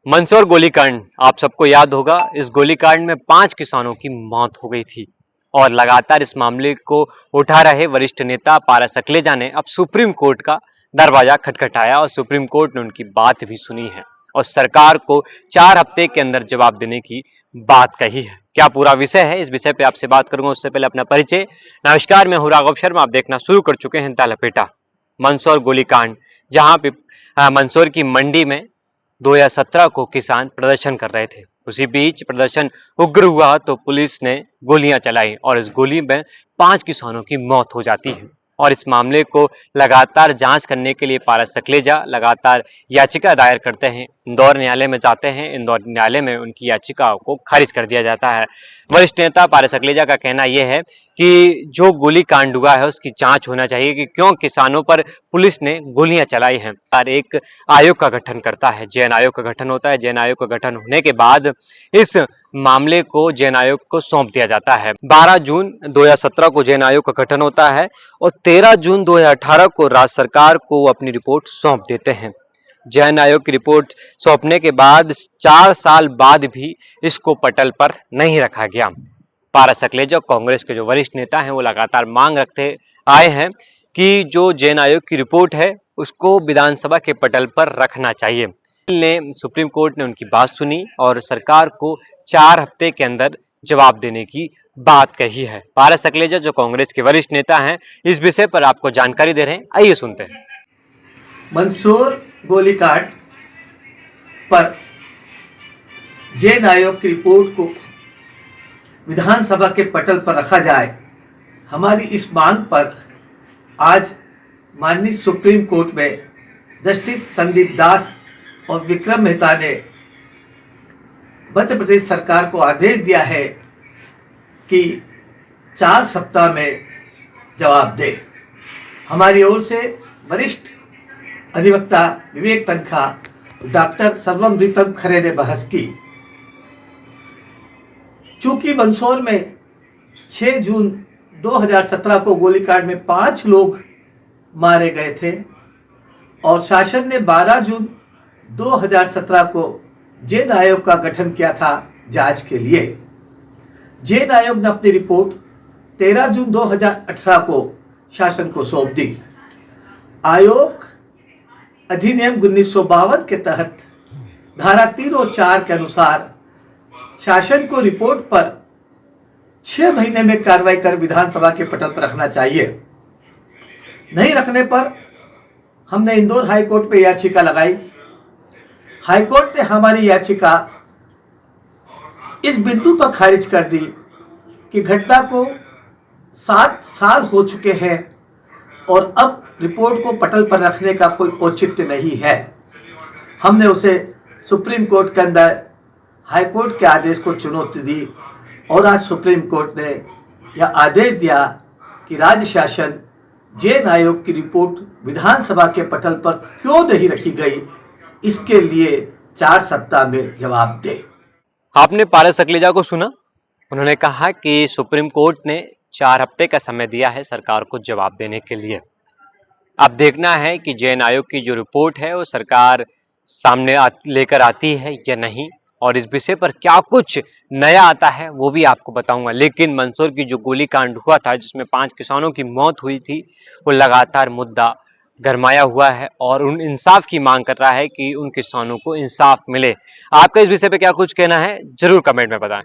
मंदसौर गोलीकांड आप सबको याद होगा। इस गोलीकांड में 5 किसानों की मौत हो गई थी और लगातार इस मामले को उठा रहे वरिष्ठ नेता पारस सकलेजा ने अब सुप्रीम कोर्ट का दरवाजा खटखटाया और सुप्रीम कोर्ट ने उनकी बात भी सुनी है और सरकार को 4 हफ्ते के अंदर जवाब देने की बात कही है। क्या पूरा विषय है, इस विषय पे आपसे बात करूंगा। उससे पहले अपना परिचय। नमस्कार, मैं हूं राघव शर्मा। आप देखना शुरू कर चुके हैं द लपेटा। मंदसौर गोलीकांड, जहां पे मंदसौर की मंडी में 2017 को किसान प्रदर्शन कर रहे थे। उसी बीच प्रदर्शन उग्र हुआ तो पुलिस ने गोलियां चलाई और इस गोली में 5 किसानों की मौत हो जाती है। और इस मामले को लगातार जांच करने के लिए पारस सकलेजा लगातार याचिका दायर करते हैं, इंदौर न्यायालय में जाते हैं। इंदौर न्यायालय में उनकी याचिका को खारिज कर दिया जाता है। वरिष्ठ नेता पारस सकलेजा का कहना यह है कि जो गोली कांड हुआ है उसकी जांच होना चाहिए कि क्यों किसानों पर पुलिस ने गोलियां चलाई हैं। और एक आयोग का गठन करता है, जैन आयोग का गठन होता है। जैन आयोग का गठन होने के बाद इस मामले को जैन आयोग को सौंप दिया जाता है। 12 जून 2017 को जैन आयोग का गठन होता है और 13 जून 2018 को राज्य सरकार को अपनी रिपोर्ट सौंप देते हैं। जैन आयोग की रिपोर्ट सौंपने के बाद 4 साल बाद भी इसको पटल पर नहीं रखा गया। पारस सकलेजा कांग्रेस के जो वरिष्ठ नेता हैं वो लगातार मांग रखते आए हैं कि जो जैन आयोग की रिपोर्ट है उसको विधानसभा के पटल पर रखना चाहिए। सुप्रीम कोर्ट ने उनकी बात सुनी और सरकार को 4 हफ्ते के अंदर जवाब देने की बात कही है। पारस सकलेजा जो कांग्रेस के वरिष्ठ नेता हैं, इस विषय पर आपको जानकारी दे रहे हैं, आइए सुनते हैं। मंदसौर गोलीकांड पर जैन आयोग की रिपोर्ट को विधानसभा के पटल पर रखा जाए, हमारी इस मांग पर आज माननीय सुप्रीम कोर्ट में जस्टिस संदीप दास और विक्रम मेहता ने मध्य प्रदेश सरकार को आदेश दिया है कि 4 सप्ताह में जवाब दे। हमारी ओर से वरिष्ठ अधिवक्ता विवेक तनखा, डॉक्टर सर्वमृतम खरे ने बहस की। चूंकि मंदसौर में 6 जून 2017 को गोलीकांड में 5 लोग मारे गए थे और शासन ने 12 जून 2017 को जैन आयोग का गठन किया था जांच के लिए। जैन आयोग ने अपनी रिपोर्ट 13 जून 2018 को शासन को सौंप दी। आयोग अधिनियम 1952 के तहत धारा 3 और 4 के अनुसार शासन को रिपोर्ट पर 6 महीने में कार्रवाई कर विधानसभा के पटल पर रखना चाहिए। नहीं रखने पर हमने इंदौर हाईकोर्ट में याचिका लगाई। हाईकोर्ट ने हमारी याचिका इस बिंदु पर खारिज कर दी कि घटना को 7 साल हो चुके हैं और अब रिपोर्ट को पटल पर रखने का कोई औचित्य नहीं है। हमने उसे सुप्रीम कोर्ट के अंदर हाईकोर्ट के आदेश को चुनौती दी और आज सुप्रीम कोर्ट ने यह आदेश दिया कि राज्य शासन जैन आयोग की रिपोर्ट विधानसभा के पटल पर क्यों नहीं रखी गई, इसके लिए 4 सप्ताह में जवाब दे। आपने पारस सकलेजा को सुना। उन्होंने कहा कि सुप्रीम कोर्ट ने 4 हफ्ते का समय दिया है सरकार को जवाब देने के लिए। अब देखना है कि जैन आयोग की जो रिपोर्ट है वो सरकार सामने लेकर आती है या नहीं, और इस विषय पर क्या कुछ नया आता है वो भी आपको बताऊंगा। लेकिन मंदसौर की जो गोलीकांड हुआ था जिसमें 5 किसानों की मौत हुई थी, वो लगातार मुद्दा गरमाया हुआ है और उन इंसाफ की मांग कर रहा है कि उन किसानों को इंसाफ मिले। आपका इस विषय पे क्या कुछ कहना है, जरूर कमेंट में बताएं।